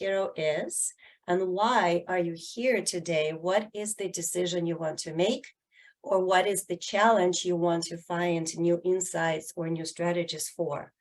H.E.R.O is and why are you here today? What is the decision you want to make? Or what is the challenge you want to find new insights or new strategies for?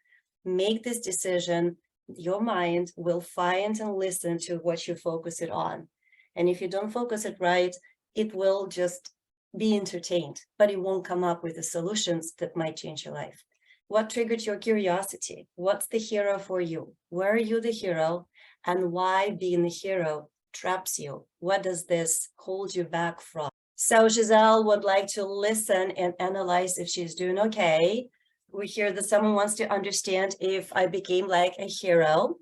Make this decision. Your mind will find and listen to what you focus it on. And if you don't focus it right, it will just be entertained, but it won't come up with the solutions that might change your life. What triggered your curiosity? What's the hero for you? Where are you the hero? And why being the hero traps you? What does this hold you back from? So Giselle would like to listen and analyze if she's doing okay. We hear that someone wants to understand if I became like a hero.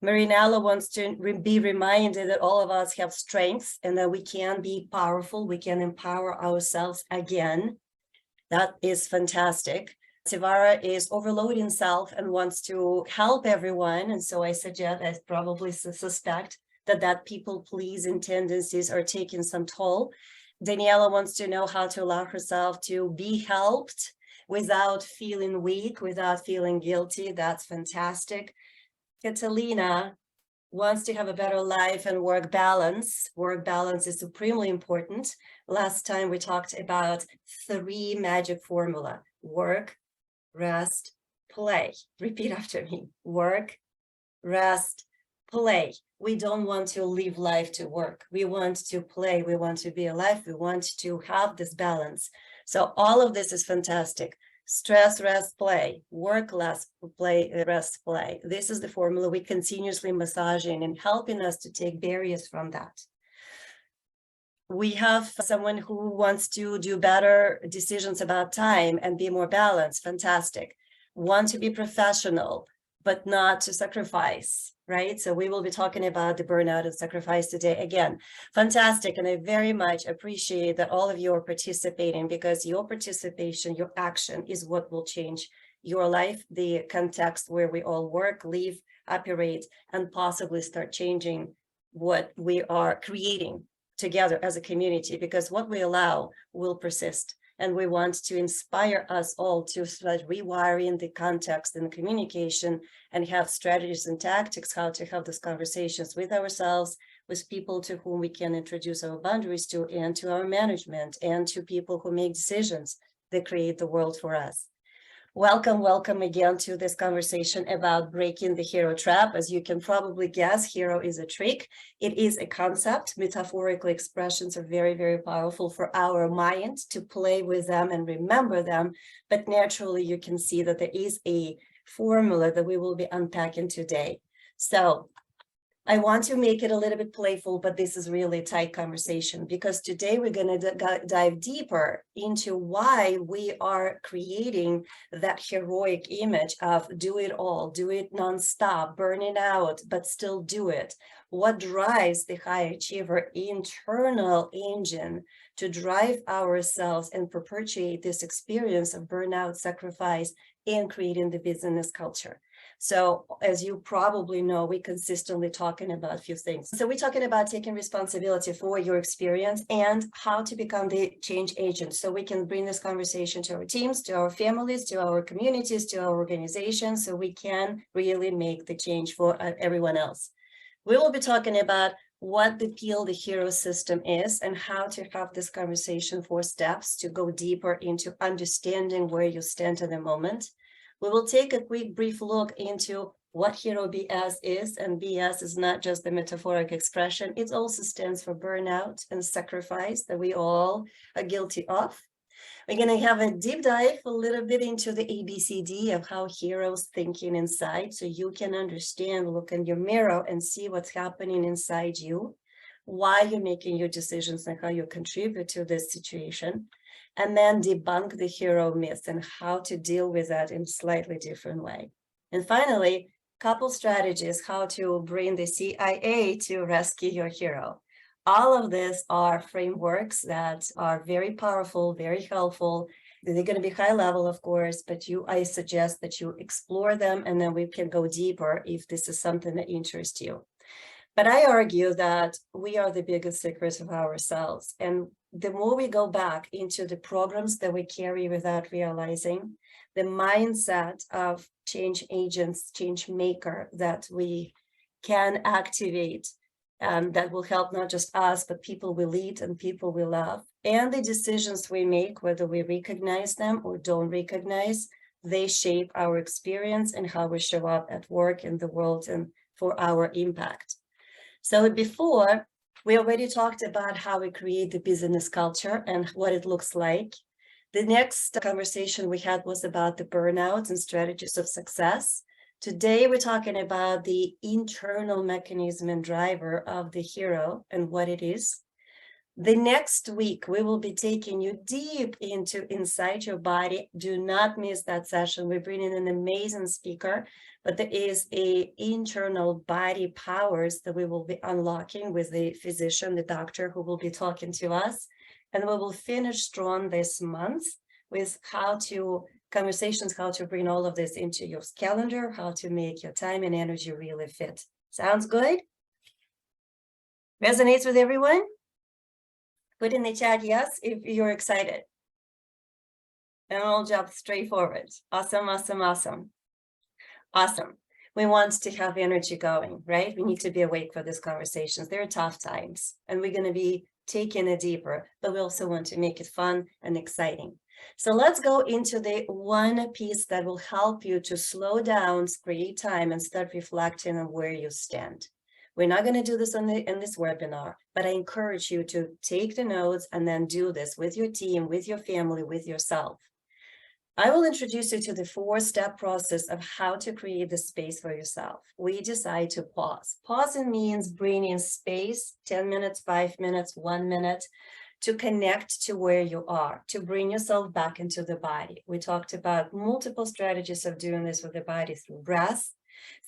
Marinella wants to be reminded that all of us have strengths and that we can be powerful. We can empower ourselves again. That is fantastic. Savara is overloading self and wants to help everyone. And so I suggest, I probably suspect that people-pleasing tendencies are taking some toll. Daniela wants to know how to allow herself to be helped without feeling weak, without feeling guilty. That's fantastic. Catalina wants to have a better life and work balance. Work balance is supremely important. Last time we talked about 3 magic formula: work, rest, play. Repeat after me: work, rest, play. We don't want to live life to work. We want to play. We want to be alive. We want to have this balance. So all of this is fantastic. Stress, rest, play, work, less, play, rest, play. This is the formula we continuously massaging and helping us to take barriers from that. We have someone who wants to do better decisions about time and be more balanced. Fantastic. Want to be professional, but not to sacrifice, right? So we will be talking about the burnout and sacrifice today. Again, fantastic. And I very much appreciate that all of you are participating, because your participation, your action is what will change your life, the context where we all work, live, operate, and possibly start changing what we are creating together as a community, because what we allow will persist. And we want to inspire us all to start rewiring the context and the communication and have strategies and tactics how to have these conversations with ourselves, with people to whom we can introduce our boundaries to, and to our management, and to people who make decisions that create the world for us. Welcome, welcome again to this conversation about breaking the hero trap. As you can probably guess, hero is a trick. It is a concept. Metaphorical expressions are very, very powerful for our mind to play with them and remember them. But naturally, you can see that there is a formula that we will be unpacking today. So I want to make it a little bit playful, but this is really a tight conversation, because today we're going to dive deeper into why we are creating that heroic image of do it all, do it nonstop, burning out, but still do it. What drives the high achiever internal engine to drive ourselves and perpetuate this experience of burnout, sacrifice, and creating the business culture. So as you probably know, we consistently talking about a few things. So we're talking about taking responsibility for your experience and how to become the change agent. So we can bring this conversation to our teams, to our families, to our communities, to our organizations, so we can really make the change for everyone else. We will be talking about what the Peel the Hero system is and how to have this conversation, 4 steps to go deeper into understanding where you stand at the moment. We will take a quick brief look into what Hero BS is, and BS is not just the metaphoric expression. It also stands for burnout and sacrifice that we all are guilty of. We're going to have a deep dive a little bit into the ABCD of how heroes thinking inside, so you can understand, look in your mirror and see what's happening inside you, why you're making your decisions and how you contribute to this situation. And then debunk the hero myth and how to deal with that in a slightly different way. And finally, couple strategies how to bring the CIA to rescue your hero. All of this are frameworks that are very powerful, very helpful. They're going to be high level, of course, but I suggest that you explore them, and then we can go deeper if this is something that interests you. But I argue that we are the biggest secrets of ourselves. And the more we go back into the programs that we carry without realizing, the mindset of change agents, change maker that we can activate, that will help not just us, but people we lead and people we love. And the decisions we make, whether we recognize them or don't recognize, they shape our experience and how we show up at work, in the world, and for our impact. So before, we already talked about how we create the business culture and what it looks like. The next conversation we had was about the burnouts and strategies of success. Today, we're talking about the internal mechanism and driver of the H.E.R.O and what it is. The next week, we will be taking you deep into inside your body. Do not miss that session. We bring in an amazing speaker, but there is an internal body powers that we will be unlocking with the physician, the doctor who will be talking to us. And we will finish strong this month with conversations, how to bring all of this into your calendar, how to make your time and energy really fit. Sounds good? Resonates with everyone? Put in the chat yes if you're excited. And I'll jump straight forward. Awesome, awesome, awesome. Awesome. We want to have energy going, right? We need to be awake for these conversations. They're tough times, and we're going to be taking it deeper, but we also want to make it fun and exciting. So let's go into the one piece that will help you to slow down, create time, and start reflecting on where you stand. We're not going to do this in this webinar, but I encourage you to take the notes and then do this with your team, with your family, with yourself. I will introduce you to the 4-step process of how to create the space for yourself. We decide to pause. Pausing means bringing space, 10 minutes, 5 minutes, 1 minute, to connect to where you are, to bring yourself back into the body. We talked about multiple strategies of doing this with the body, through breath,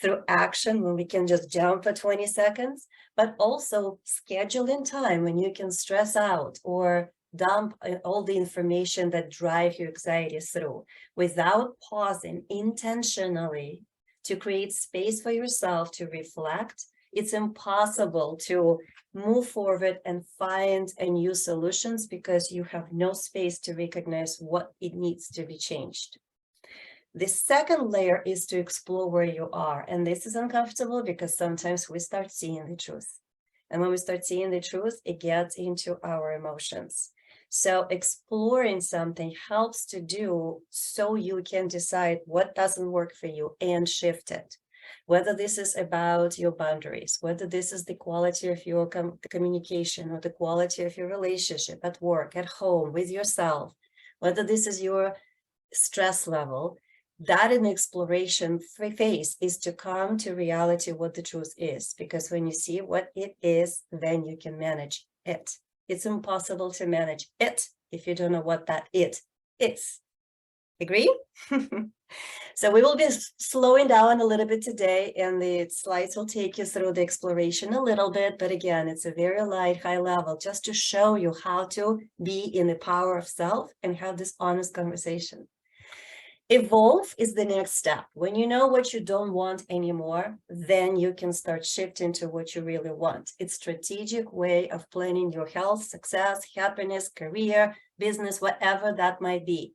through action, when we can just jump for 20 seconds, but also scheduling time when you can stress out or dump all the information that drive your anxiety through, without pausing intentionally to create space for yourself to reflect. It's impossible to move forward and find new solutions because you have no space to recognize what it needs to be changed. The second layer is to explore where you are. And this is uncomfortable because sometimes we start seeing the truth. And when we start seeing the truth, it gets into our emotions. So exploring something helps to do so you can decide what doesn't work for you and shift it. Whether this is about your boundaries, whether this is the quality of your communication or the quality of your relationship at work, at home, with yourself, whether this is your stress level, that in the exploration phase is to come to reality what the truth is. Because when you see what it is, then you can manage it. It's impossible to manage it if you don't know what that it is. Agree? So we will be slowing down a little bit today, and the slides will take you through the exploration a little bit. But again, it's a very light, high level, just to show you how to be in the power of self and have this honest conversation. Evolve is the next step. When you know what you don't want anymore, then you can start shifting to what you really want. It's a strategic way of planning your health, success, happiness, career, business, whatever that might be.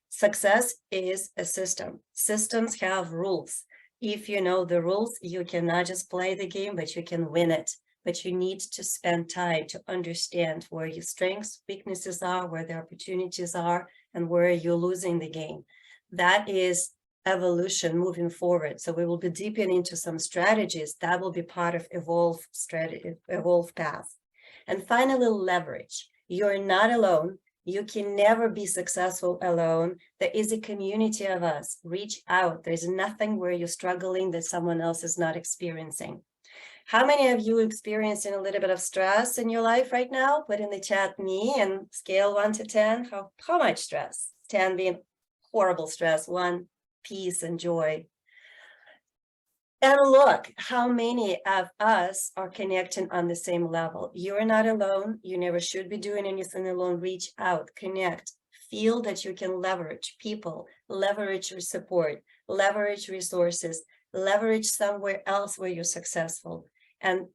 Success is a system. Systems have rules. If you know the rules, you cannot just play the game, but you can win it. But you need to spend time to understand where your strengths, weaknesses are, where the opportunities are, and where you're losing the game. That is evolution moving forward. So we will be deepening into some strategies that will be part of evolve path. And finally, leverage. You're not alone. You can never be successful alone. There is a community of us. Reach out. There's nothing where you're struggling that someone else is not experiencing. How many of you experiencing a little bit of stress in your life right now? Put in the chat me, and scale 1 to 10. How much stress? 10 being horrible stress, 1 peace and joy. And look how many of us are connecting on the same level. You're not alone. You never should be doing anything alone. Reach out, connect, feel that you can leverage people, leverage your support, leverage resources, leverage somewhere else where you're successful, and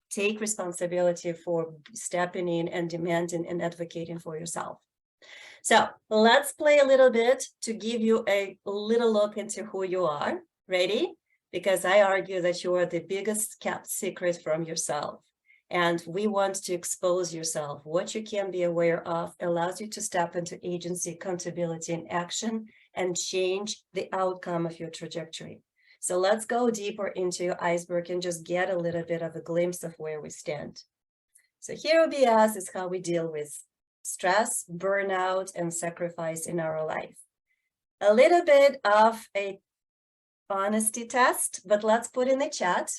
take responsibility for stepping in and demanding and advocating for yourself. So let's play a little bit to give you a little look into who you are. Ready? because I argue that you are the biggest kept secret from yourself. And we want to expose yourself. What you can be aware of allows you to step into agency, accountability, and action and change the outcome of your trajectory. So let's go deeper into your iceberg and just get a little bit of a glimpse of where we stand. So H.E.R.O is how we deal with stress, burnout, and sacrifice in our life. A little bit of a honesty test, but let's put in the chat.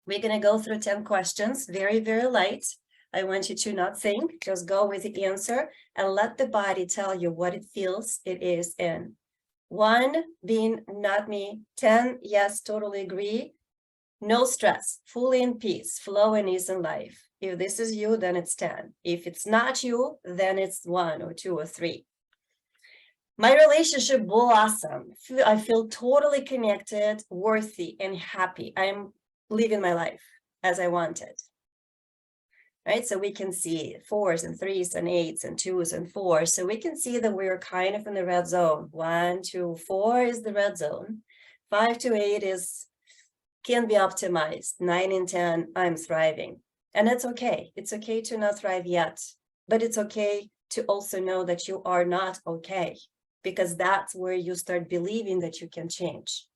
We're going to go through 10 questions, very, very light. I want you to not think, just go with the answer and let the body tell you what it feels it is in. 1 being not me, 10, yes, totally agree. No stress, fully in peace, flow and ease in life. If this is you, then it's 10. If it's not you, then it's 1 or 2 or 3. My relationship blossom. I feel totally connected, worthy, and happy. I'm living my life as I wanted. Right? So we can see 4s and 3s and 8s and 2s and 4s. So we can see that we're kind of in the red zone. 1 to 4 is the red zone. 5 to 8 can be optimized. 9 and 10, I'm thriving. And that's okay. It's okay to not thrive yet, but it's okay to also know that you are not okay, because that's where you start believing that you can change.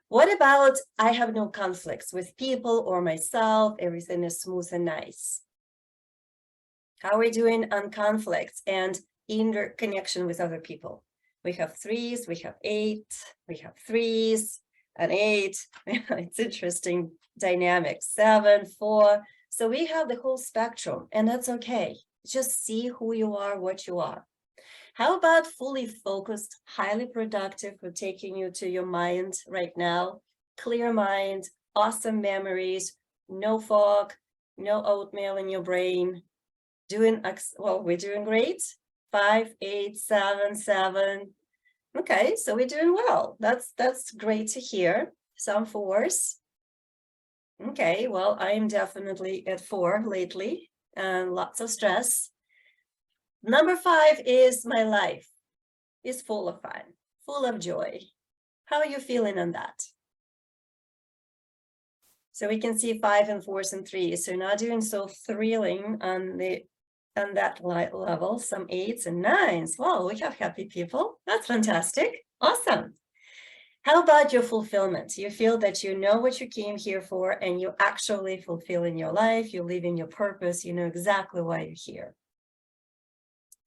What about I have no conflicts with people or myself, everything is smooth and nice? How are we doing on conflicts and interconnection with other people? We have 3s, we have 8, we have 3s and 8. It's interesting dynamics, 7, 4. So we have the whole spectrum, and that's okay. Just see who you are, what you are. How about fully focused, highly productive, for taking you to your mind right now? Clear mind, awesome memories, no fog, no oatmeal in your brain. Well, we're doing great. 5, 8, 7, 7. Okay, so we're doing well. That's great to hear. Some 4s. Okay, well, I'm definitely at 4 lately, and lots of stress. Number 5 is my life is full of fun, full of joy. How are you feeling on that? So we can see 5 and 4s and 3s. So not doing so thrilling on that level. Some 8s and 9s. Wow, we have happy people. That's fantastic. Awesome. How about your fulfillment? You feel that you know what you came here for, and you actually fulfilling your life. You're living your purpose. You know exactly why you're here.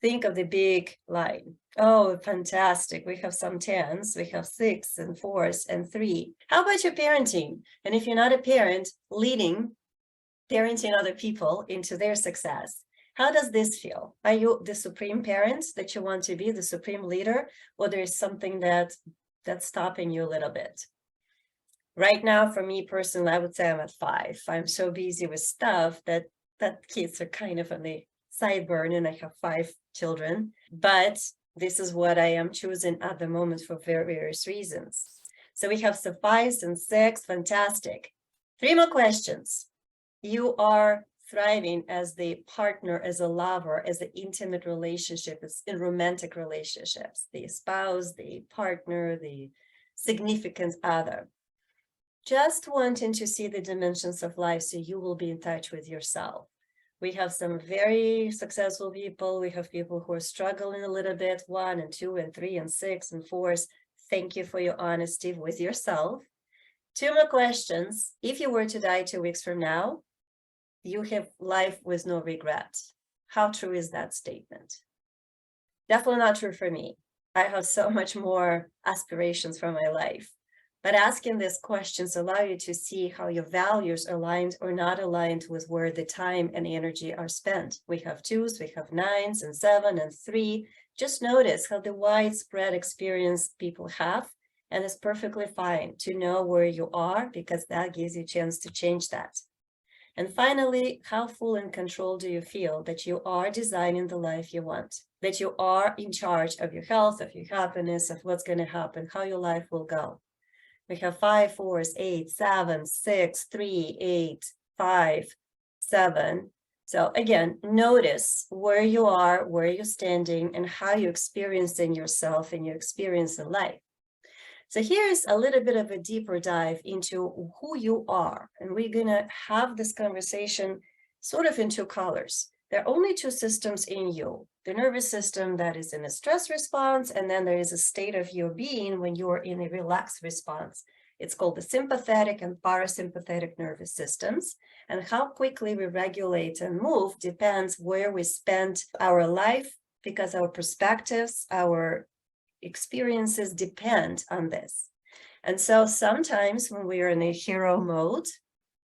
Think of the big line. Oh, fantastic. We have some 10s, we have 6 and 4s and 3. How about your parenting? And if you're not a parent, parenting other people into their success. How does this feel? Are you the supreme parent that you want to be, the supreme leader, or there's something that's stopping you a little bit? Right now, for me personally, I would say I'm at 5. I'm so busy with stuff that kids are kind of on the sideburn, and I have 5 children, but this is what I am choosing at the moment for various reasons. So we have some 5s and 6, fantastic. 3 more questions. You are thriving as the partner, as a lover, as an intimate relationship, as in romantic relationships, the spouse, the partner, the significant other. Just wanting to see the dimensions of life so you will be in touch with yourself. We have some very successful people. We have people who are struggling a little bit, 1 and 2 and 3 and 6 and 4s. Thank you for your honesty with yourself. 2 more questions. If you were to die 2 weeks from now, you have life with no regret. How true is that statement? Definitely not true for me. I have so much more aspirations for my life. But asking these questions allow you to see how your values are aligned or not aligned with where the time and energy are spent. We have 2s, we have 9s and 7 and 3. Just notice how the widespread experience people have, and it's perfectly fine to know where you are, because that gives you a chance to change that. And finally, how full in control do you feel that you are designing the life you want, that you are in charge of your health, of your happiness, of what's going to happen, how your life will go. We have 5, 4s, 8, 7, 6, 3, 8, 5, 7. So again, notice where you are, where you're standing, and how you're experiencing yourself and your experience in life. So here's a little bit of a deeper dive into who you are. And we're going to have this conversation sort of in two colors. There are only two systems in you, the nervous system that is in a stress response, and then there is a state of your being when you're in a relaxed response. It's called the sympathetic and parasympathetic nervous systems. And how quickly we regulate and move depends where we spend our life, because our perspectives, our experiences depend on this. And so sometimes when we are in a hero mode,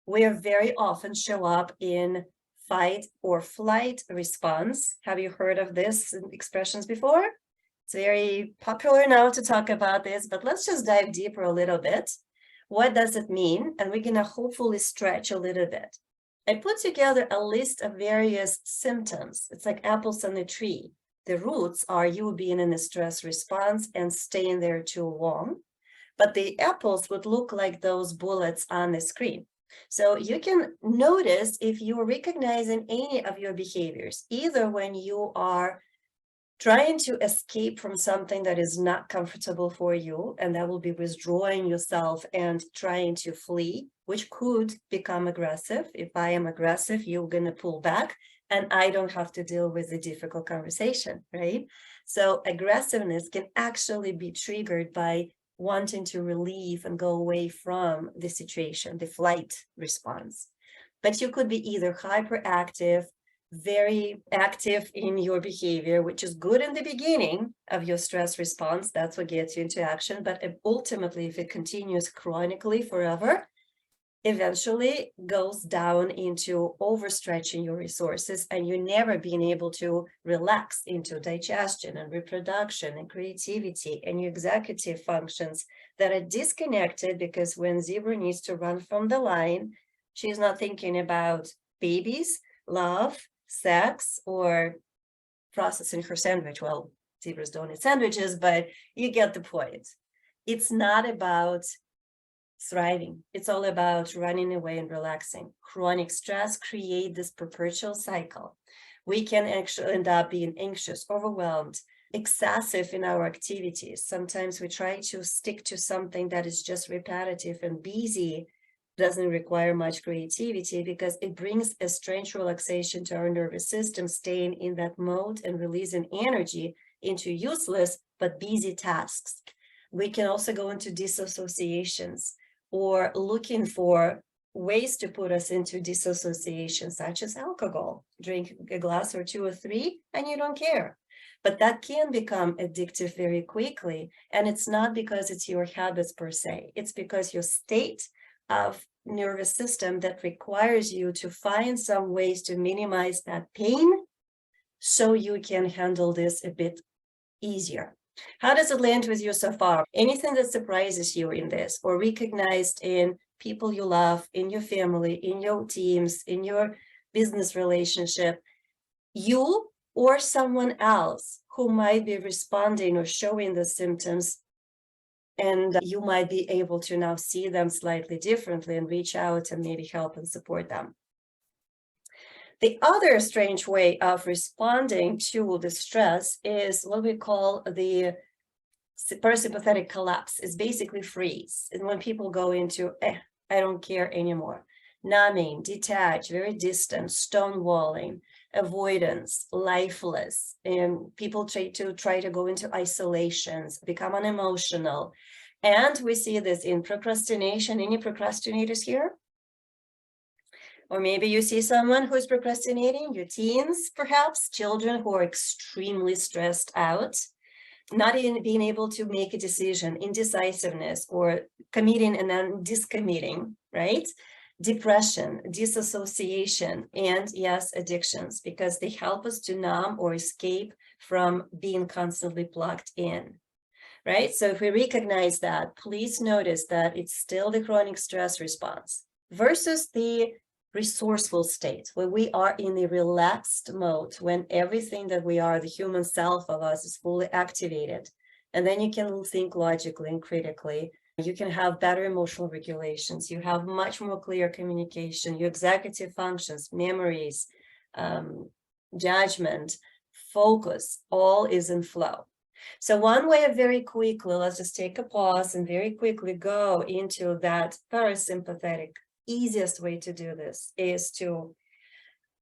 we are very often show up in fight or flight response. Have you heard of this expressions before? It's very popular now to talk about this, but let's just dive deeper a little bit. What does it mean? And we're gonna hopefully stretch a little bit. I put together a list of various symptoms. It's like apples on a tree. The roots are you being in a stress response and staying there too long, but the apples would look like those bullets on the screen. So you can notice if you're recognizing any of your behaviors, either when you are trying to escape from something that is not comfortable for you, and that will be withdrawing yourself and trying to flee, which could become aggressive. If I am aggressive, you're going to pull back, and I don't have to deal with a difficult conversation, right? So aggressiveness can actually be triggered by wanting to relieve and go away from the situation, the flight response. But you could be either hyperactive, very active in your behavior, which is good in the beginning of your stress response. That's what gets you into action. But ultimately, if it continues chronically forever, eventually goes down into overstretching your resources, and you never being able to relax into digestion and reproduction and creativity and your executive functions that are disconnected, because when Zebra needs to run from the line, she's not thinking about babies, love, sex, or processing her sandwich. Well, zebras don't eat sandwiches, but you get the point. It's not about thriving. It's all about running away and relaxing. Chronic stress creates this perpetual cycle. We can actually end up being anxious, overwhelmed, excessive in our activities. Sometimes we try to stick to something that is just repetitive and busy, doesn't require much creativity, because it brings a strange relaxation to our nervous system, staying in that mode and releasing energy into useless but busy tasks. We can also go into disassociations, or looking for ways to put us into disassociation, such as alcohol. Drink a glass or two or three, and you don't care. But that can become addictive very quickly. And it's not because it's your habits per se. It's because your state of nervous system that requires you to find some ways to minimize that pain so you can handle this a bit easier. How does it land with you so far? Anything that surprises you in this, or recognized in people you love, in your family, in your teams, in your business relationship, you or someone else who might be responding or showing the symptoms, and you might be able to now see them slightly differently and reach out and maybe help and support them. The other strange way of responding to the stress is what we call the parasympathetic collapse. It's basically freeze. And when people go into, I don't care anymore, numbing, detached, very distant, stonewalling, avoidance, lifeless, and people try to go into isolations, become unemotional. And we see this in procrastination. Any procrastinators here? Or maybe you see someone who's procrastinating, your teens, perhaps, children who are extremely stressed out, not even being able to make a decision, indecisiveness, or committing and then discommitting, right? Depression, disassociation, and yes, addictions, because they help us to numb or escape from being constantly plugged in, right? So if we recognize that, please notice that it's still the chronic stress response versus the resourceful state, where we are in the relaxed mode, when everything that we are, the human self of us, is fully activated. And then you can think logically and critically. You can have better emotional regulations. You have much more clear communication. Your executive functions, memories, judgment, focus, all is in flow. So one way of very quickly, let's just take a pause and very quickly go into that parasympathetic. Easiest way to do this is to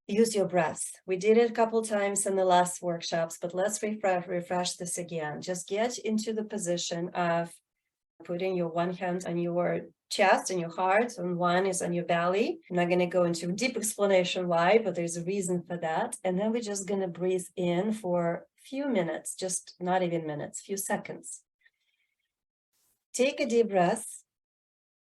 use your breath. We did it a couple times in the last workshops, but let's refresh this again. Just get into the position of putting your one hand on your chest and your heart, and one is on your belly. I'm not going to go into a deep explanation why, but there's a reason for that. And then we're just going to breathe in for a few minutes, just not even minutes, few seconds. Take a deep breath.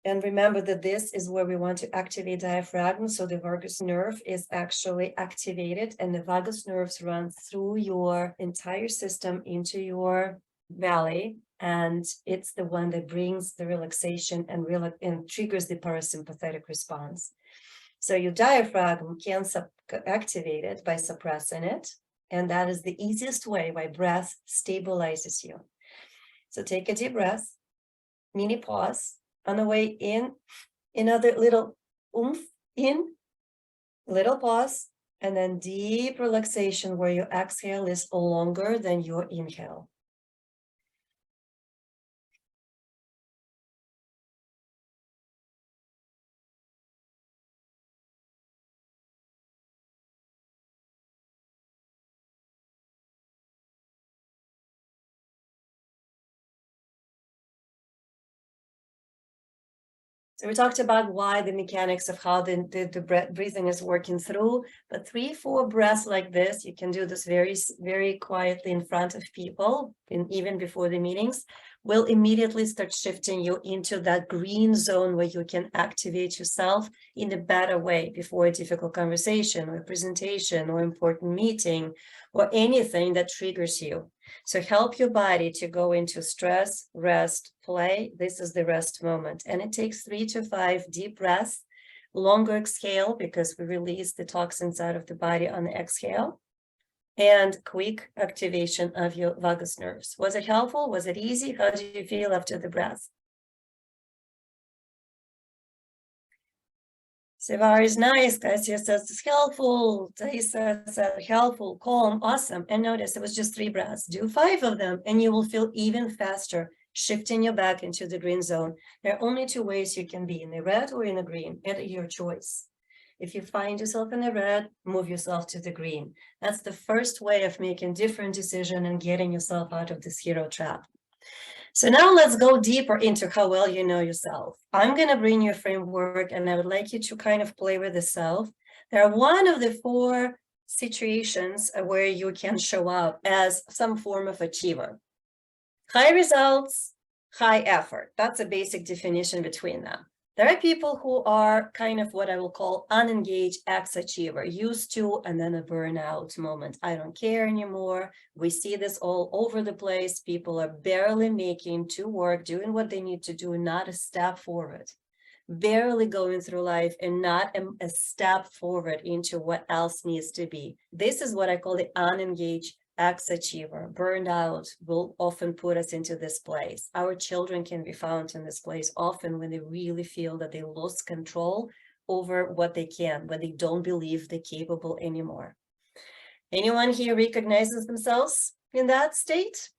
And remember that this is where we want to activate diaphragm. So the vagus nerve is actually activated, and the vagus nerves run through your entire system into your belly. And it's the one that brings the relaxation and triggers the parasympathetic response. So your diaphragm can activate it by suppressing it. And that is the easiest way why breath stabilizes you. So take a deep breath, mini pause. On the way in, another little oomph in, little pause, and then deep relaxation where your exhale is longer than your inhale. So we talked about why the mechanics of how the breathing is working through, but 3-4 breaths like this, you can do this very, very quietly in front of people, and even before the meetings, will immediately start shifting you into that green zone where you can activate yourself in a better way before a difficult conversation or presentation or important meeting or anything that triggers you. So help your body to go into stress, rest, play. This is the rest moment. And it takes 3 to 5 deep breaths, longer exhale because we release the toxins out of the body on the exhale, and quick activation of your vagus nerves. Was it helpful? Was it easy? How do you feel after the breath? Sivar is nice. Kasia says it's helpful. Taisa said helpful, calm, awesome. And notice it was just 3 breaths. Do 5 of them and you will feel even faster, shifting you back into the green zone. There are only 2 ways you can be, in the red or in the green, at your choice. If you find yourself in the red, move yourself to the green. That's the first way of making different decisions and getting yourself out of this hero trap. So now let's go deeper into how well you know yourself. I'm going to bring you a framework and I would like you to kind of play with the self. There are one of the 4 situations where you can show up as some form of achiever. High results, high effort. That's a basic definition between them. There are people who are kind of what I will call unengaged ex-achiever, used to, and then a burnout moment. I don't care anymore. We see this all over the place. People are barely making to work, doing what they need to do, not a step forward. Barely going through life and not a step forward into what else needs to be. This is what I call the unengaged ex-achiever. Burned out will often put us into this place. Our children can be found in this place often when they really feel that they lost control over what they can, when they don't believe they're capable anymore. Anyone here recognizes themselves in that state?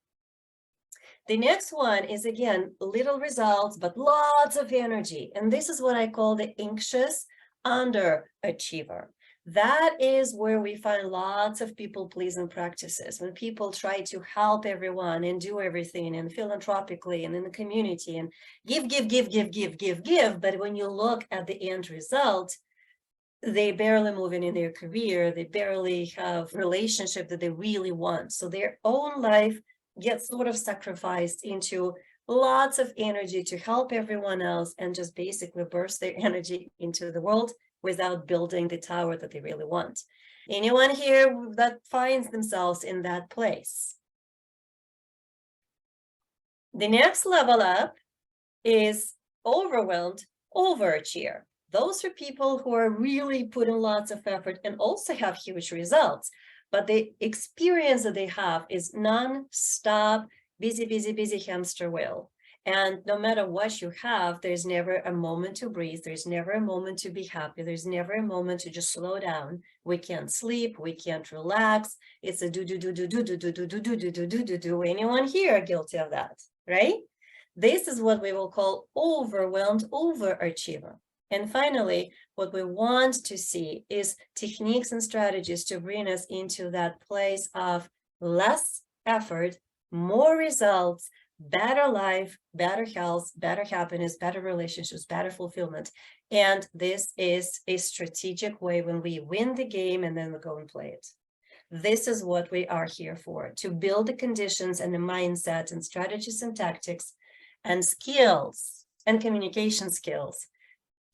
The next one is, again, little results, but lots of energy. And this is what I call the anxious underachiever. That is where we find lots of people-pleasing practices, when people try to help everyone and do everything and philanthropically and in the community and give. But when you look at the end result, they barely moving in their career, they barely have relationship that they really want. So their own life gets sort of sacrificed into lots of energy to help everyone else and just basically burst their energy into the world without building the tower that they really want. Anyone here that finds themselves in that place? The next level up is overwhelmed overachiever. Those are people who are really putting lots of effort and also have huge results, but the experience that they have is non-stop, busy hamster wheel. And no matter what you have, there's never a moment to breathe. There's never a moment to be happy. There's never a moment to just slow down. We can't sleep. We can't relax. It's a do. Anyone here guilty of that, right? This is what we will call overwhelmed overachiever. And finally, what we want to see is techniques and strategies to bring us into that place of less effort, more results, better life, better health, better happiness, better relationships, better fulfillment. And this is a strategic way when we win the game and then we go and play it. This is what we are here for, to build the conditions and the mindset and strategies and tactics and skills and communication skills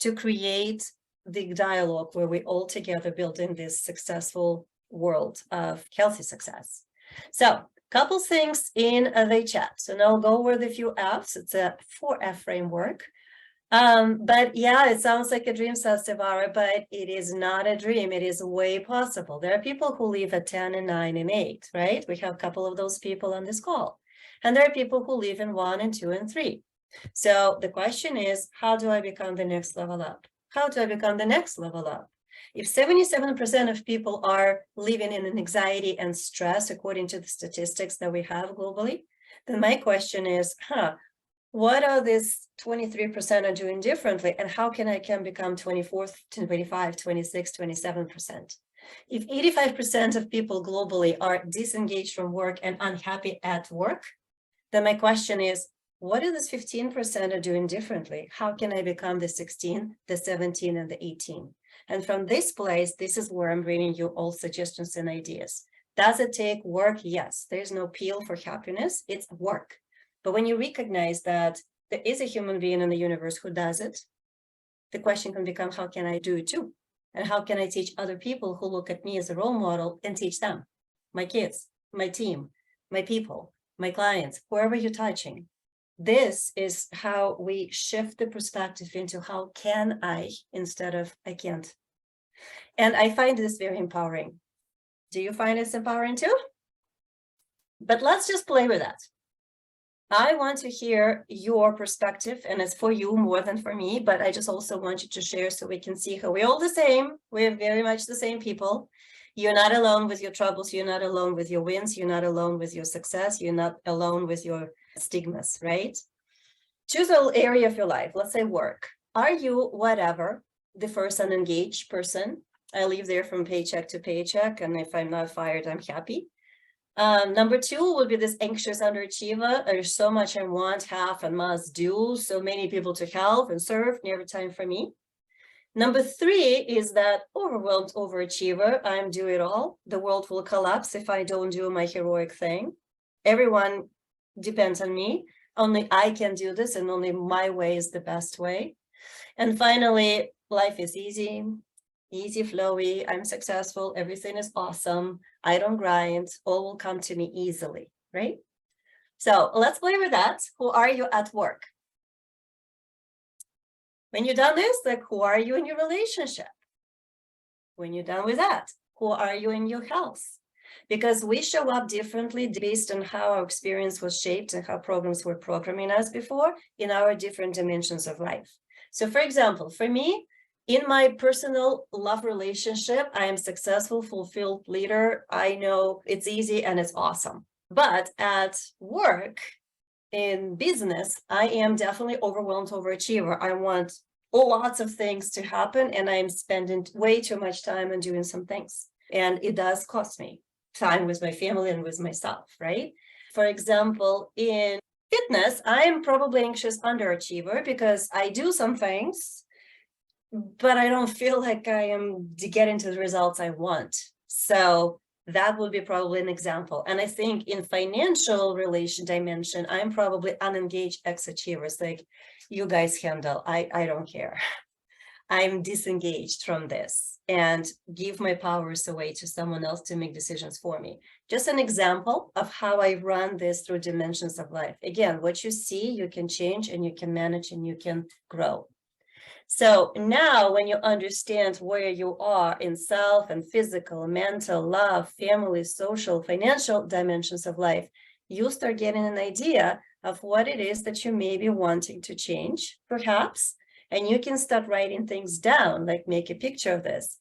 to create the dialogue where we all together building this successful world of healthy success. So couple things in the chat. So now I'll go over the few F's. It's a 4F framework. But yeah, it sounds like a dream, says Sevara, but it is not a dream. It is way possible. There are people who live at 10 and 9 and 8, right? We have a couple of those people on this call. And there are people who live in 1 and 2 and 3. So the question is, how do I become the next level up? How do I become the next level up? If 77% of people are living in anxiety and stress, according to the statistics that we have globally, then my question is, what are these 23% are doing differently? And how can I become 24, 25, 26, 27%? If 85% of people globally are disengaged from work and unhappy at work, then my question is, what are these 15% are doing differently? How can I become the 16, the 17, and the 18? And from this place, this is where I'm bringing you all suggestions and ideas. Does it take work? Yes. There's no pill for happiness. It's work. But when you recognize that there is a human being in the universe who does it, the question can become, how can I do it too? And how can I teach other people who look at me as a role model and teach them? My kids, my team, my people, my clients, whoever you're touching. This is how we shift the perspective into how can I instead of I can't. And I find this very empowering. Do you find this empowering too? But let's just play with that. I want to hear your perspective, and it's for you more than for me, but I just also want you to share so we can see how we're all the same. We're very much the same people. You're not alone with your troubles. You're not alone with your wins. You're not alone with your success. You're not alone with your stigmas, right? Choose an area of your life. Let's say work. Are you whatever, the first unengaged person? I live there from paycheck to paycheck, and if I'm not fired, I'm happy. Number 2 would be this anxious underachiever. There's so much I want, have, and must do. So many people to help and serve, never time for me. Number 3 is that overwhelmed overachiever. I'm do it all. The world will collapse if I don't do my heroic thing. Everyone depends on me. Only I can do this, and only my way is the best way. And finally, life is easy, flowy. I'm successful. Everything is awesome. I don't grind. All will come to me easily, right? So let's play with that. Who are you at work? When you're done this, like, who are you in your relationship? When you're done with that, who are you in your health? Because we show up differently based on how our experience was shaped and how programs were programming us before in our different dimensions of life. So for example, for me, in my personal love relationship, I am successful, fulfilled leader. I know it's easy and it's awesome. But at work, in business, I am definitely overwhelmed overachiever. I want lots of things to happen, and I'm spending way too much time on doing some things. And it does cost me time with my family and with myself, right? For example, in fitness, I am probably anxious underachiever because I do some things, but I don't feel like I am getting to the results I want. So that would be probably an example. And I think in financial relation dimension, I'm probably unengaged ex-achievers, like you guys handle, I don't care. I'm disengaged from this and give my powers away to someone else to make decisions for me. Just an example of how I run this through dimensions of life. Again, what you see, you can change and you can manage and you can grow. So now when you understand where you are in self and physical, mental, love, family, social, financial dimensions of life, you start getting an idea of what it is that you may be wanting to change, perhaps, and you can start writing things down, like make a picture of this.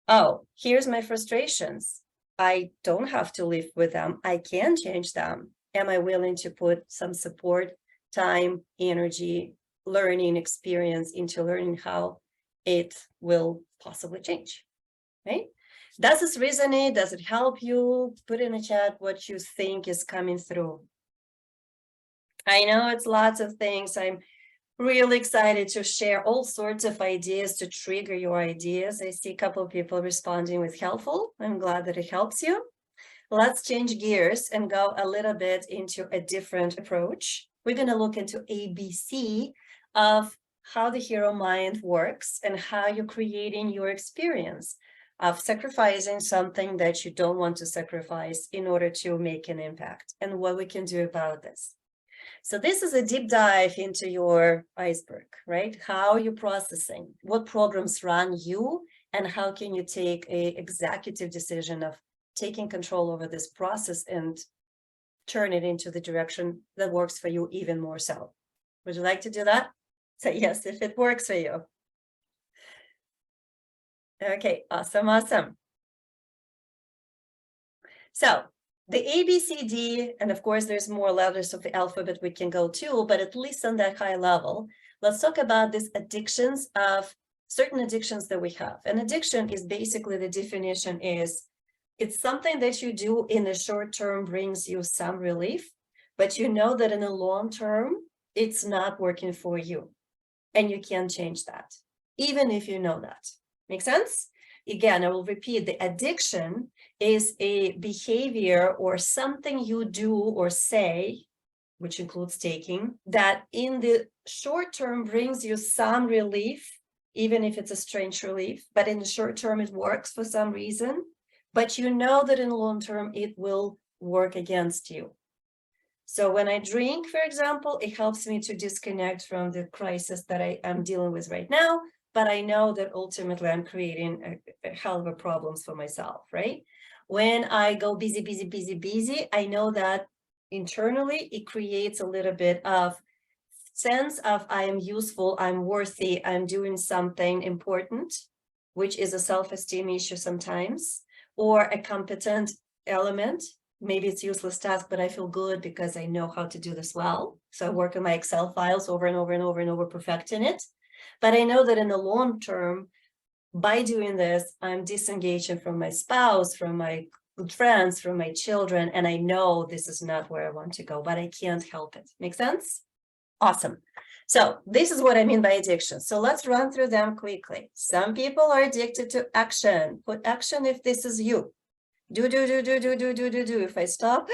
Oh, here's my frustrations. I don't have to live with them. I can change them. Am I willing to put some support, time, energy, learning experience into learning how it will possibly change, right? Does this resonate? Does it help you? Put in the chat what you think is coming through. I know it's lots of things. I'm really excited to share all sorts of ideas to trigger your ideas. I see a couple of people responding with helpful. I'm glad that it helps you. Let's change gears and go a little bit into a different approach. We're going to look into ABC of how the hero mind works and how you're creating your experience of sacrificing something that you don't want to sacrifice in order to make an impact, and what we can do about this. So this is a deep dive into your iceberg, right? How you're processing, what programs run you, and how can you take an executive decision of taking control over this process and turn it into the direction that works for you even more so. Would you like to do that? Say yes if it works for you. Okay, awesome, awesome. So the ABCD, and of course, there's more letters of the alphabet we can go to, but at least on that high level, let's talk about these addictions of certain addictions that we have. An addiction is basically, the definition is, it's something that you do in the short term brings you some relief, but you know that in the long term, it's not working for you. And you can't change that, even if you know that. Make sense? Again, I will repeat, the addiction is a behavior or something you do or say, which includes taking, that in the short term brings you some relief, even if it's a strange relief, but in the short term, it works for some reason, but you know that in the long term, it will work against you. So when I drink, for example, it helps me to disconnect from the crisis that I am dealing with right now, but I know that ultimately I'm creating a hell of a problems for myself, right? When I go busy, I know that internally it creates a little bit of sense of I am useful, I'm worthy, I'm doing something important, which is a self-esteem issue sometimes, or a competent element. Maybe it's useless task, but I feel good because I know how to do this well. So I work on my Excel files over and over and over and over, perfecting it. But I know that in the long term, by doing this, I'm disengaging from my spouse, from my friends, from my children, and I know this is not where I want to go, but I can't help it. Make sense? Awesome. So this is what I mean by addiction. So let's run through them quickly. Some people are addicted to action. Put action if this is you. Do. If I stop,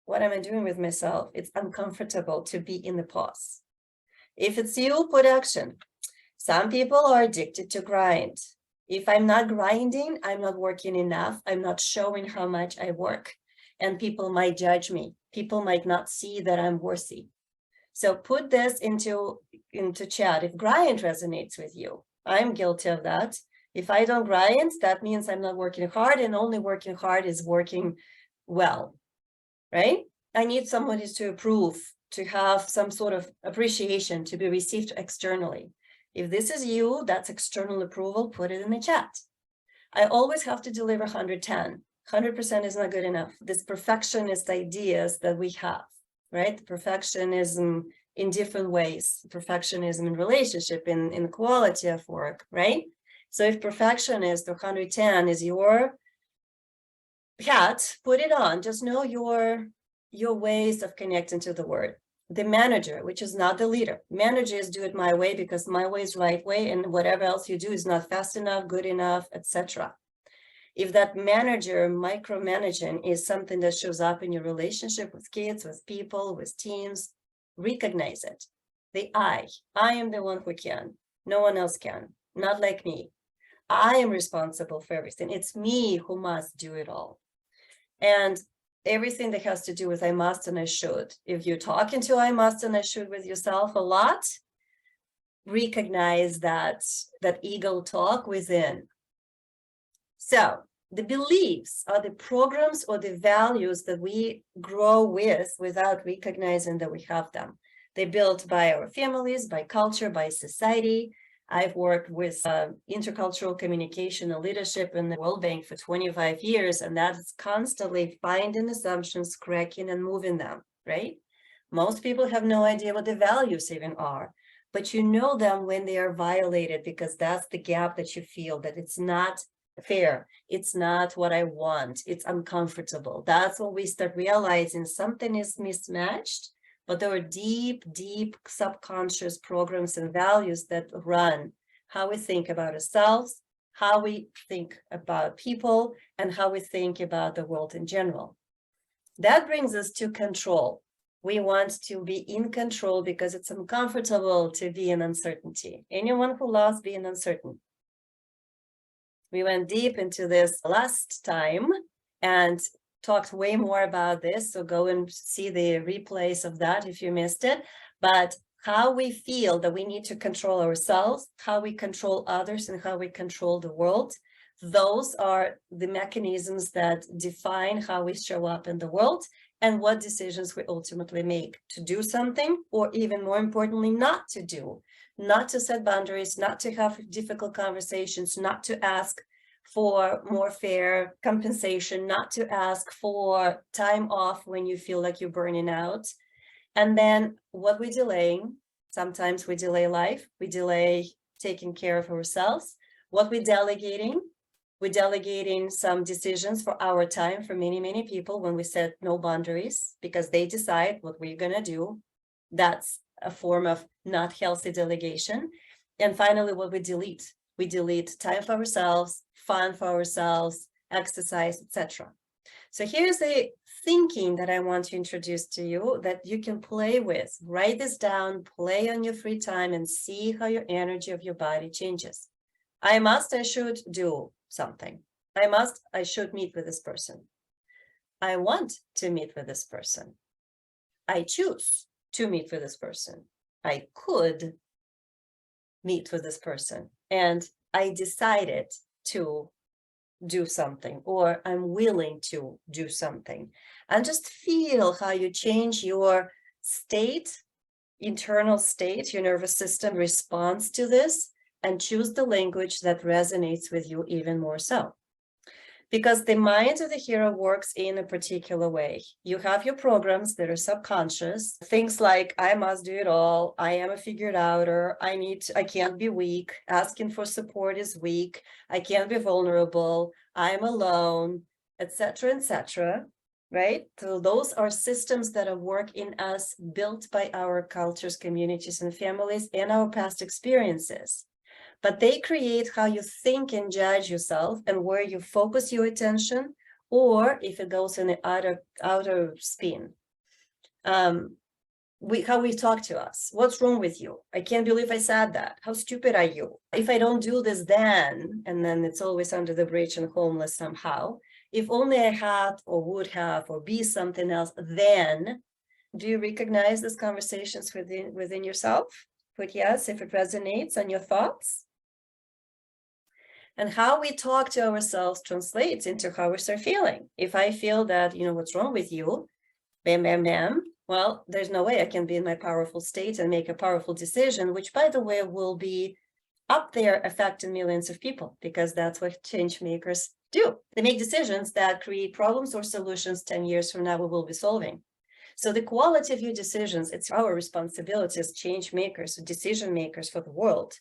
what am I doing with myself? It's uncomfortable to be in the pause. If it's you, put action. Some people are addicted to grind. If I'm not grinding, I'm not working enough. I'm not showing how much I work. And people might judge me. People might not see that I'm worthy. So put this into chat. If grind resonates with you, I'm guilty of that. If I don't grind, that means I'm not working hard, and only working hard is working well, right? I need somebody to approve, to have some sort of appreciation, to be received externally. If this is you, that's external approval, put it in the chat. I always have to deliver 110. 100% is not good enough. This perfectionist ideas that we have, right? Perfectionism in different ways. Perfectionism in relationship, in quality of work, right? So if perfectionist 110 is your hat, put it on. Just know your ways of connecting to the word. The manager, which is not the leader. Managers do it my way because my way is right way, and whatever else you do is not fast enough, good enough, etc. If that manager micromanaging is something that shows up in your relationship with kids, with people, with teams, recognize it. The I am the one who can. No one else can. Not like me. I am responsible for everything. It's me who must do it all. And everything that has to do with I must and I should. If you're talking to I must and I should with yourself a lot, recognize that ego talk within. So the beliefs are the programs or the values that we grow with without recognizing that we have them. They're built by our families, by culture, by society. I've worked with intercultural communication and leadership in the World Bank for 25 years, and that is constantly finding assumptions, cracking and moving them, right? Most people have no idea what the values even are, but you know them when they are violated, because that's the gap that you feel, that it's not fair, it's not what I want, it's uncomfortable. That's when we start realizing something is mismatched. But there are deep, deep subconscious programs and values that run how we think about ourselves, how we think about people, and how we think about the world in general. That brings us to control. We want to be in control because it's uncomfortable to be in uncertainty. Anyone who loves being uncertain? We went deep into this last time and talked way more about this, so go and see the replays of that if you missed it. But how we feel that we need to control ourselves, how we control others, and how we control the world, those are the mechanisms that define how we show up in the world and what decisions we ultimately make to do something, or even more importantly, not to do, not to set boundaries, not to have difficult conversations, not to ask for more fair compensation, not to ask for time off when you feel like you're burning out. And then what we're delaying, sometimes we delay life, we delay taking care of ourselves. What we're delegating some decisions for our time for many, many people when we set no boundaries because they decide what we're gonna do. That's a form of not healthy delegation. And finally, what we delete time for ourselves, fun for ourselves, exercise, etc. So here's a thinking that I want to introduce to you that you can play with. Write this down, play on your free time, and see how your energy of your body changes. I should do something. I should meet with this person. I want to meet with this person. I choose to meet with this person. I could meet with this person. And I decided to do something, or I'm willing to do something. And just feel how you change your state, internal state, your nervous system responds to this, and choose the language that resonates with you even more so. Because the mind of the hero works in a particular way. You have your programs that are subconscious, things like, I must do it all, I am a figured outer, I can't be weak, asking for support is weak, I can't be vulnerable, I'm alone, etc., right? So those are systems that are work in us, built by our cultures, communities, and families, and our past experiences. But they create how you think and judge yourself and where you focus your attention, or if it goes in the outer spin, how we talk to us. What's wrong with you? I can't believe I said that. How stupid are you? If I don't do this, then, and then it's always under the bridge and homeless somehow. If only I had or would have or be something else, then. Do you recognize these conversations within yourself? Put yes if it resonates on your thoughts. And how we talk to ourselves translates into how we start feeling. If I feel that, what's wrong with you? Bam, bam, bam. Well, there's no way I can be in my powerful state and make a powerful decision, which, by the way, will be up there affecting millions of people, because that's what change makers do. They make decisions that create problems or solutions 10 years from now we will be solving. So the quality of your decisions, it's our responsibility as change makers, decision makers for the world,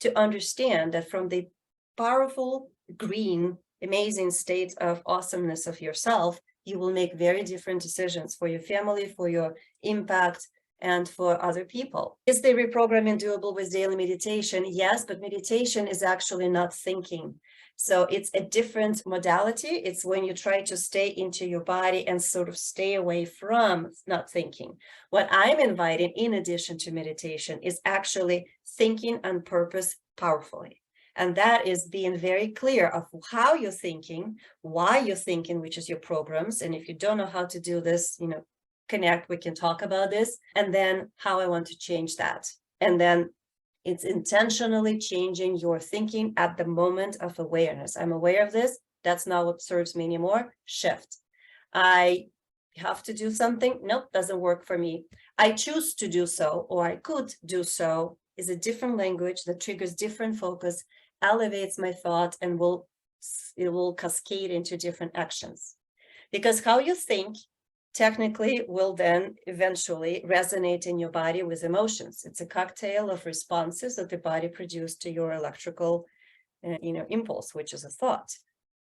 to understand that from the powerful, green, amazing state of awesomeness of yourself, you will make very different decisions for your family, for your impact, and for other people. Is the reprogramming doable with daily meditation? Yes, but meditation is actually not thinking. So it's a different modality. It's when you try to stay into your body and sort of stay away from not thinking. What I'm inviting, in addition to meditation, is actually thinking on purpose powerfully. And that is being very clear of how you're thinking, why you're thinking, which is your programs. And if you don't know how to do this, connect, we can talk about this. And then how I want to change that. And then it's intentionally changing your thinking at the moment of awareness. I'm aware of this. That's not what serves me anymore. Shift. I have to do something. Nope, doesn't work for me. I choose to do so, or I could do so, is a different language that triggers different focus, elevates my thought, and it will cascade into different actions. Because how you think technically will then eventually resonate in your body with emotions. It's a cocktail of responses that the body produces to your electrical impulse, which is a thought.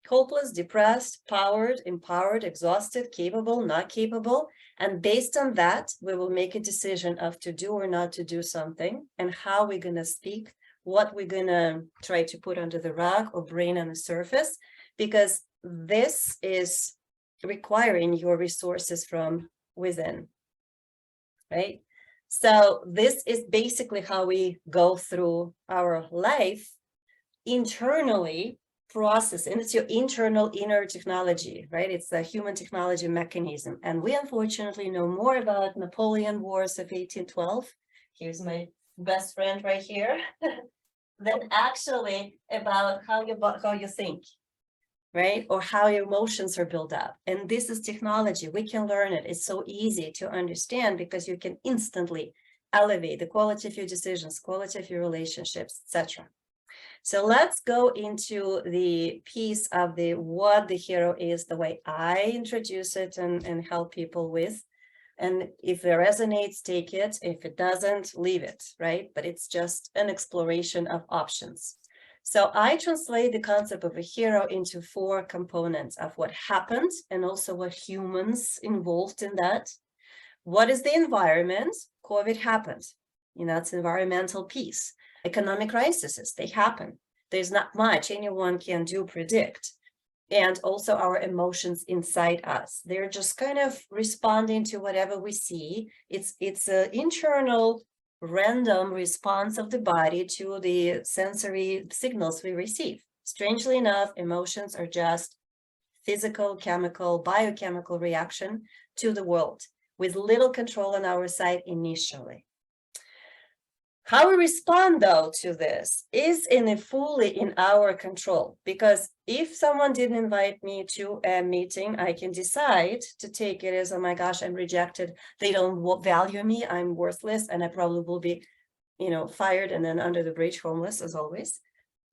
Hopeless, depressed, powered, empowered, exhausted, capable, not capable. And based on that, we will make a decision of to do or not to do something, and how we're going to speak, what we're going to try to put under the rug or bring on the surface, because this is requiring your resources from within, right? So this is basically how we go through our life internally process, and it's your internal inner technology, right? It's a human technology mechanism. And we unfortunately know more about Napoleon Wars of 1812. Here's my best friend right here. Than actually about how you think, right? Or how your emotions are built up. And this is technology. We can learn it. It's so easy to understand because you can instantly elevate the quality of your decisions, quality of your relationships, etc. So let's go into the piece of what the H.E.R.O is, the way I introduce it and help people with. And if it resonates, take it. If it doesn't, leave it, right? But it's just an exploration of options. So I translate the concept of a H.E.R.O into 4 components of what happened and also what humans involved in that. What is the environment? COVID happened. It's environmental piece. Economic crises, they happen. There's not much anyone can predict. And also our emotions inside us. They're just kind of responding to whatever we see. It's an internal random response of the body to the sensory signals we receive. Strangely enough, emotions are just physical, chemical, biochemical reaction to the world with little control on our side initially. How we respond, though, to this is fully in our control, because if someone didn't invite me to a meeting, I can decide to take it as, oh my gosh, I'm rejected. They don't value me. I'm worthless. And I probably will be, fired and then under the bridge, homeless as always.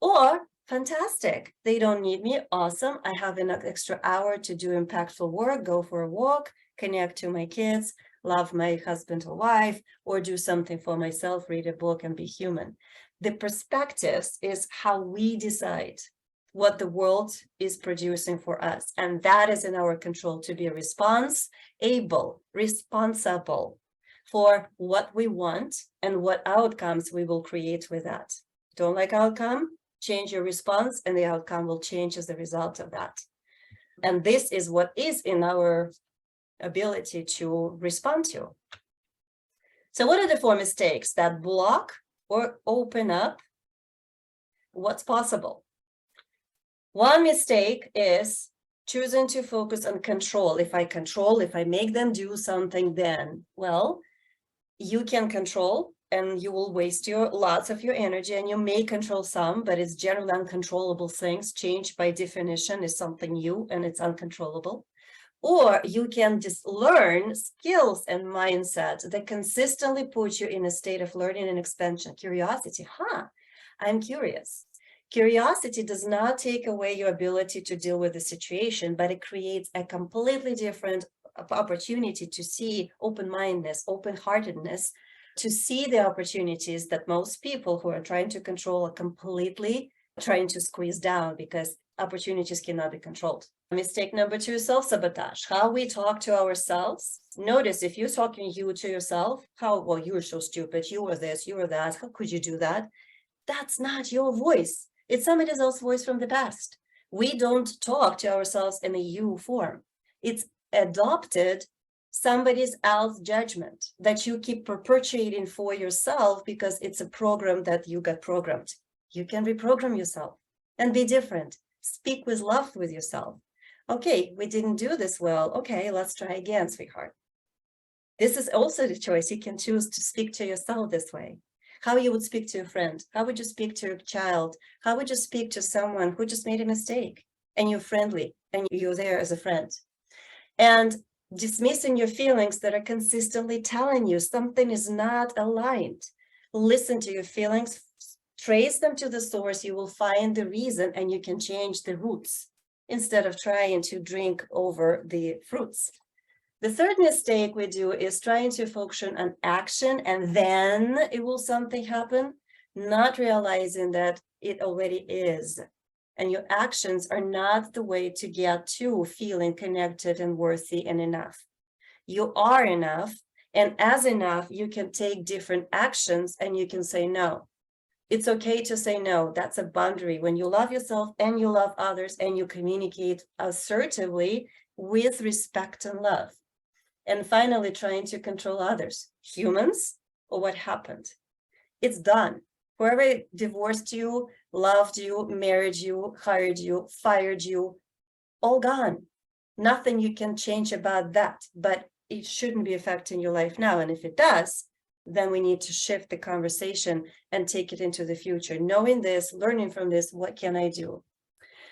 Or fantastic. They don't need me. Awesome. I have an extra hour to do impactful work, go for a walk, connect to my kids, love my husband or wife, or do something for myself, read a book and be human. The perspectives is how we decide what the world is producing for us. And that is in our control to be responsible for what we want and what outcomes we will create with that. Don't like outcome? Change your response and the outcome will change as a result of that. And this is what is in our ability to respond to. So what are the 4 mistakes that block or open up what's possible? One mistake is choosing to focus on control. If I make them do something, then, well, you can control and you will waste lots of your energy, and you may control some, but it's generally uncontrollable things. Change by definition is something new and it's uncontrollable. Or you can just learn skills and mindset that consistently put you in a state of learning and expansion. Curiosity, I'm curious. Curiosity does not take away your ability to deal with the situation, but it creates a completely different opportunity to see open-mindedness, open-heartedness, to see the opportunities that most people who are trying to control are completely trying to squeeze down, because opportunities cannot be controlled. Mistake number 2, self-sabotage. How we talk to ourselves. Notice if you're talking to yourself, well, you're so stupid, you were this, you were that, how could you do that? That's not your voice. It's somebody else's voice from the past. We don't talk to ourselves in a you form. It's adopted somebody else's judgment that you keep perpetuating for yourself because it's a program that you got programmed. You can reprogram yourself and be different. Speak with love with yourself. Okay, we didn't do this well. Okay, let's try again, sweetheart. This is also the choice. You can choose to speak to yourself this way. How you would speak to a friend. How would you speak to a child? How would you speak to someone who just made a mistake? and you're friendly and you're there as a friend. And dismissing your feelings that are consistently telling you something is not aligned. Listen to your feelings, trace them to the source, you will find the reason, and you can change the roots instead of trying to drink over the fruits. The third mistake we do is trying to focus on action and then it will something happen, not realizing that it already is. And your actions are not the way to get to feeling connected and worthy and enough. You are enough, and as enough, you can take different actions and you can say no. It's okay to say no. That's a boundary. When you love yourself and you love others and you communicate assertively with respect and love. And finally, trying to control others, humans, or what happened. It's done. Whoever divorced you, loved you, married you, hired you, fired you, all gone. Nothing you can change about that, but it shouldn't be affecting your life now. And if it does, then we need to shift the conversation and take it into the future. Knowing this, learning from this, what can I do?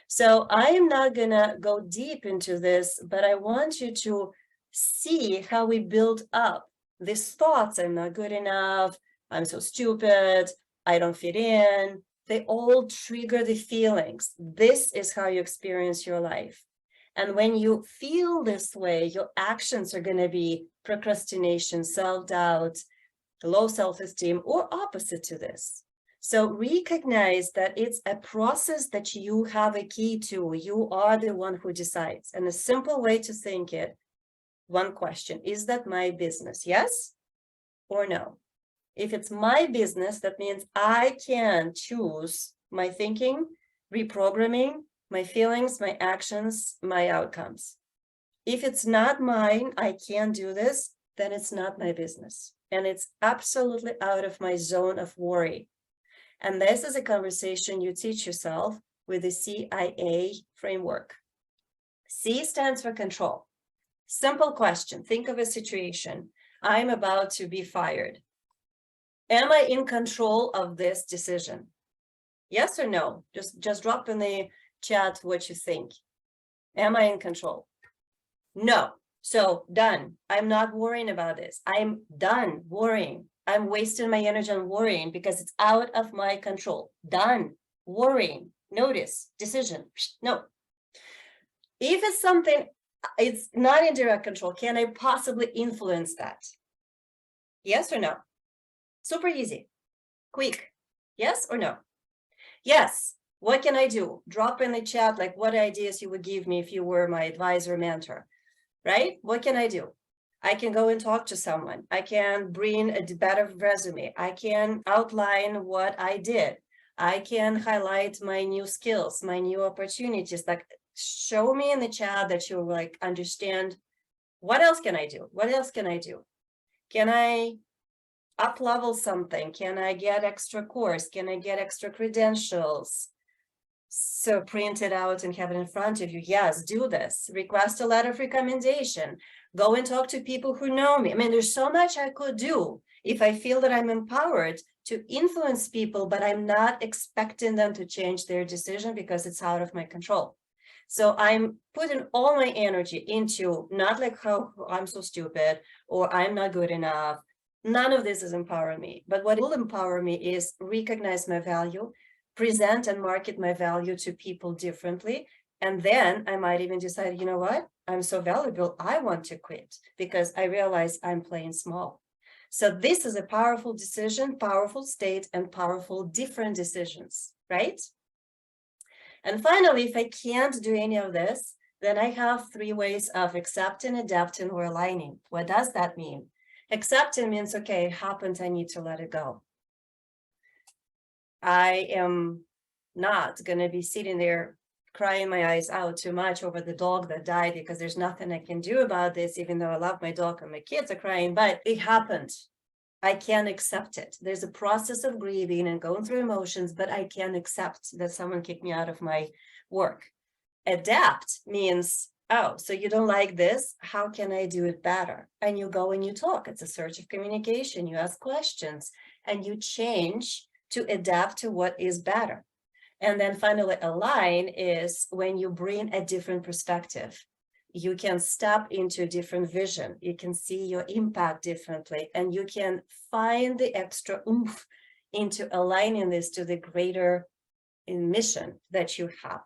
So I am not gonna go deep into this, but I want you to see how we build up these thoughts. I'm not good enough. I'm so stupid. I don't fit in. They all trigger the feelings. This is how you experience your life. And when you feel this way, your actions are going to be procrastination, self-doubt, low self-esteem, or opposite to this. So recognize that it's a process that you have a key to. You are the one who decides. And a simple way to think it, one question, is that my business? Yes or no? If it's my business, that means I can choose my thinking, reprogramming, my feelings, my actions, my outcomes. If it's not mine, I can't do this, then it's not my business. And it's absolutely out of my zone of worry. And this is a conversation you teach yourself with the CIA framework. C stands for control. Simple question. Think of a situation. I'm about to be fired. Am I in control of this decision? Yes or no? Just drop in the chat what you think. Am I in control? No. So done. I'm not worrying about this. I'm done worrying. I'm wasting my energy on worrying because it's out of my control. Done worrying. Notice, decision. No. If it's something, it's not in direct control, can I possibly influence that? Yes or no? Super easy, quick. Yes or no? Yes. What can I do? Drop in the chat like what ideas you would give me if you were my advisor, mentor, right? What can I do? I can go and talk to someone. I can bring a better resume. I can outline what I did. I can highlight my new skills, my new opportunities. Like show me in the chat that you like understand. What else can I do? What else can I do? Can I up-level something? Can I get extra course? Can I get extra credentials? So print it out and have it in front of you. Yes, do this. Request a letter of recommendation. Go and talk to people who know me. I mean, there's so much I could do if I feel that I'm empowered to influence people, but I'm not expecting them to change their decision because it's out of my control. So I'm putting all my energy into not like how I'm so stupid or I'm not good enough. None of this is empowering me. But what will empower me is recognize my value, present and market my value to people differently. And then I might even decide, you know what? I'm so valuable. I want to quit because I realize I'm playing small. So this is a powerful decision, powerful state, and powerful different decisions, right? And finally, if I can't do any of this, then I have 3 ways of accepting, adapting, or aligning. What does that mean? Accepting means, okay, it happened, I need to let it go. I am not going to be sitting there crying my eyes out too much over the dog that died because there's nothing I can do about this, even though I love my dog and my kids are crying, but it happened. I can accept it. There's a process of grieving and going through emotions, but I can accept that someone kicked me out of my work. Adapt means, oh, so you don't like this? How can I do it better? And you go and you talk. It's a search of communication. You ask questions and you change to adapt to what is better. And then finally, align is when you bring a different perspective. You can step into a different vision. You can see your impact differently, and you can find the extra oomph into aligning this to the greater mission that you have.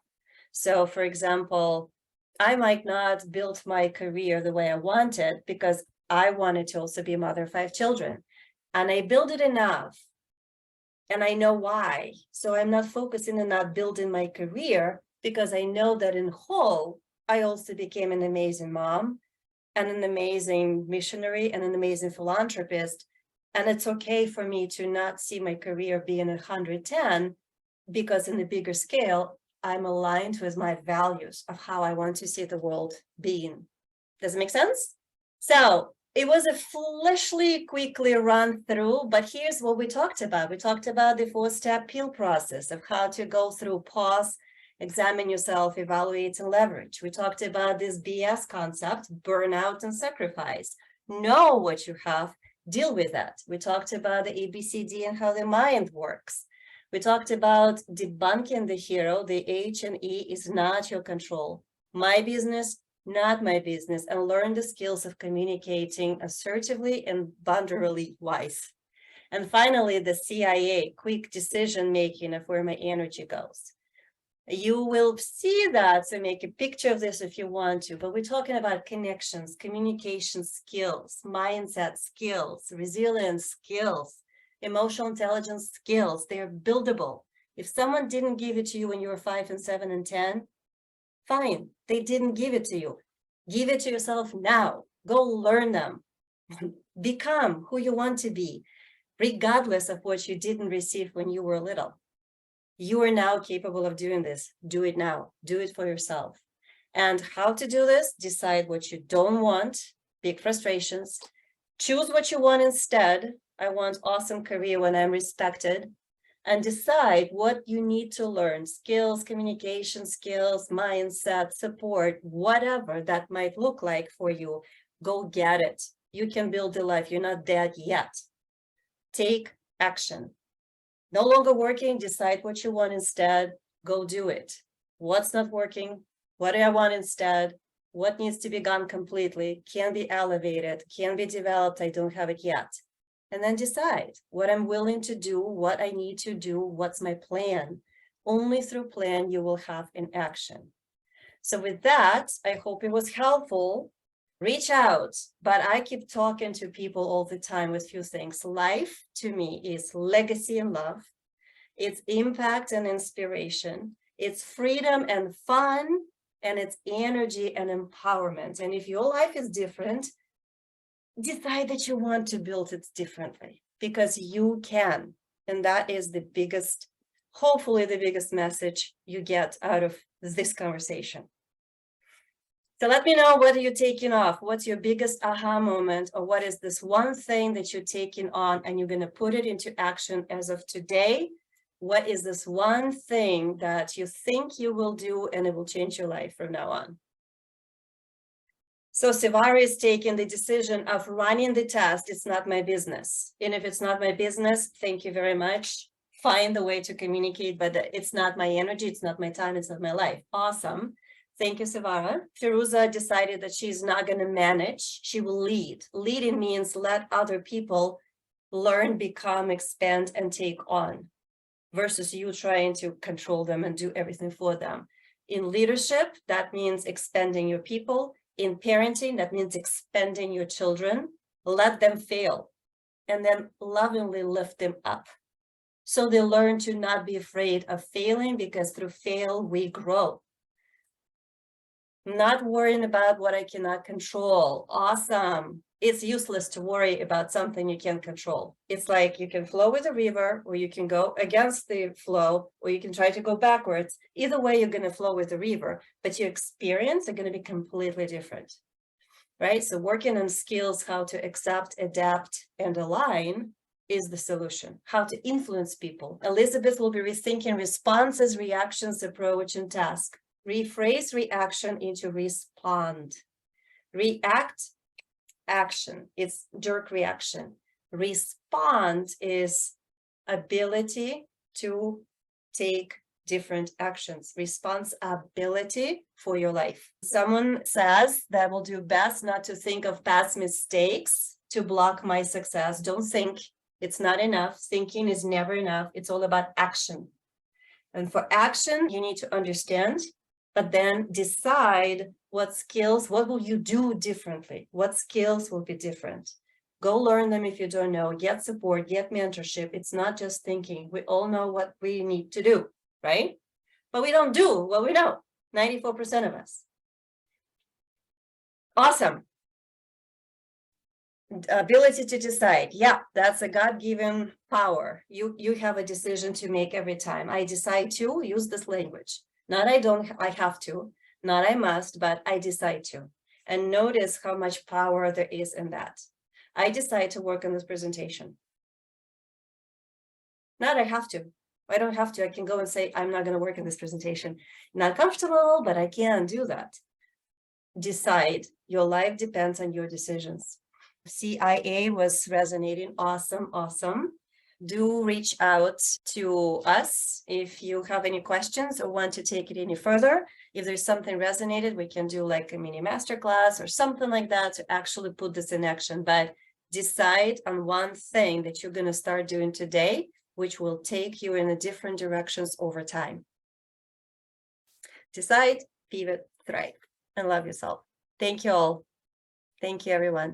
So, for example, I might not build my career the way I wanted because I wanted to also be a mother of 5 children, and I built it enough. And I know why. So I'm not focusing on not building my career because I know that in whole, I also became an amazing mom and an amazing missionary and an amazing philanthropist. And it's okay for me to not see my career being 110 because in the bigger scale, I'm aligned with my values of how I want to see the world being. Does it make sense? So it was a fleshly, quickly run through, but here's what we talked about. We talked about the 4-step peel process of how to go through, pause, examine yourself, evaluate, and leverage. We talked about this BS concept, burnout and sacrifice. Know what you have, deal with that. We talked about the ABCD and how the mind works. We talked about debunking the hero. The H and E is not your control. My business, not my business, and learn the skills of communicating assertively and boundarily wise. And finally, the CIA, quick decision making of where my energy goes. You will see that, so make a picture of this if you want to, but we're talking about connections, communication skills, mindset skills, resilience skills, emotional intelligence skills. They're buildable. If someone didn't give it to you when you were 5 and 7 and 10, fine, they didn't give it to you. Give it to yourself now. Go learn them. Become who you want to be, regardless of what you didn't receive when you were little. You are now capable of doing this. Do it now. Do it for yourself. And how to do this? Decide what you don't want, big frustrations. Choose what you want instead. I want awesome career when I'm respected. And decide what you need to learn, skills, communication skills, mindset, support, whatever that might look like for you. Go get it. You can build a life. You're not dead yet. Take action. No longer working, decide what you want instead. Go do it. What's not working? What do I want instead? What needs to be gone completely? Can be elevated, can be developed. I don't have it yet. And then decide what I'm willing to do, what I need to do, what's my plan. Only through plan you will have an action. So with that, I hope it was helpful. Reach out, but I keep talking to people all the time with few things. Life to me is legacy and love. It's impact and inspiration. It's freedom and fun, and it's energy and empowerment. And if your life is different, decide that you want to build it differently because you can. And that is the biggest, hopefully the biggest message you get out of this conversation. So let me know what you're taking off. What's your biggest aha moment, or what is this one thing that you're taking on and you're going to put it into action as of today? What is this one thing that you think you will do and it will change your life from now on? So H.E.R.O is taking the decision of running the test. It's not my business. And if it's not my business, thank you very much. Find a way to communicate, but it's not my energy. It's not my time. It's not my life. Awesome. Thank you, H.E.R.O. Firuza decided that she's not going to manage. She will lead. Leading means let other people learn, become, expand, and take on, versus you trying to control them and do everything for them. In leadership, that means expanding your people. In parenting, that means expanding your children. Let them fail and then lovingly lift them up. So they learn to not be afraid of failing, because through fail, we grow. Not worrying about what I cannot control. Awesome. It's useless to worry about something you can't control. It's like you can flow with the river, or you can go against the flow, or you can try to go backwards. Either way, you're going to flow with the river, but your experience are going to be completely different, right? So working on skills, how to accept, adapt, and align is the solution. How to influence people. Elizabeth will be rethinking responses, reactions, approach, and task. Rephrase reaction into respond. React, action. It's jerk reaction. Respond is ability to take different actions, responsibility for your life. Someone says that will do best not to think of past mistakes to block my success. Don't think. It's not enough. Thinking is never enough. It's all about action. And for action, you need to understand, but then decide what skills, what will you do differently? What skills will be different? Go learn them if you don't know, get support, get mentorship. It's not just thinking. We all know what we need to do, right? But we don't do what we know, 94% of us. Awesome. Ability to decide. Yeah, that's a God-given power. You have a decision to make every time. I decide to use this language. Not I have to, not I must, but I decide to. And notice how much power there is in that. I decide to work on this presentation. Not I have to. I don't have to. I can go and say, I'm not going to work in this presentation. Not comfortable, but I can do that. Decide. Your life depends on your decisions. CIA was resonating. Awesome, awesome. Do reach out to us if you have any questions or want to take it any further. If there's something resonated, we can do like a mini masterclass or something like that to actually put this in action. But decide on one thing that you're going to start doing today, which will take you in a different directions over time. Decide, pivot, thrive, and love yourself. Thank you all. Thank you, everyone.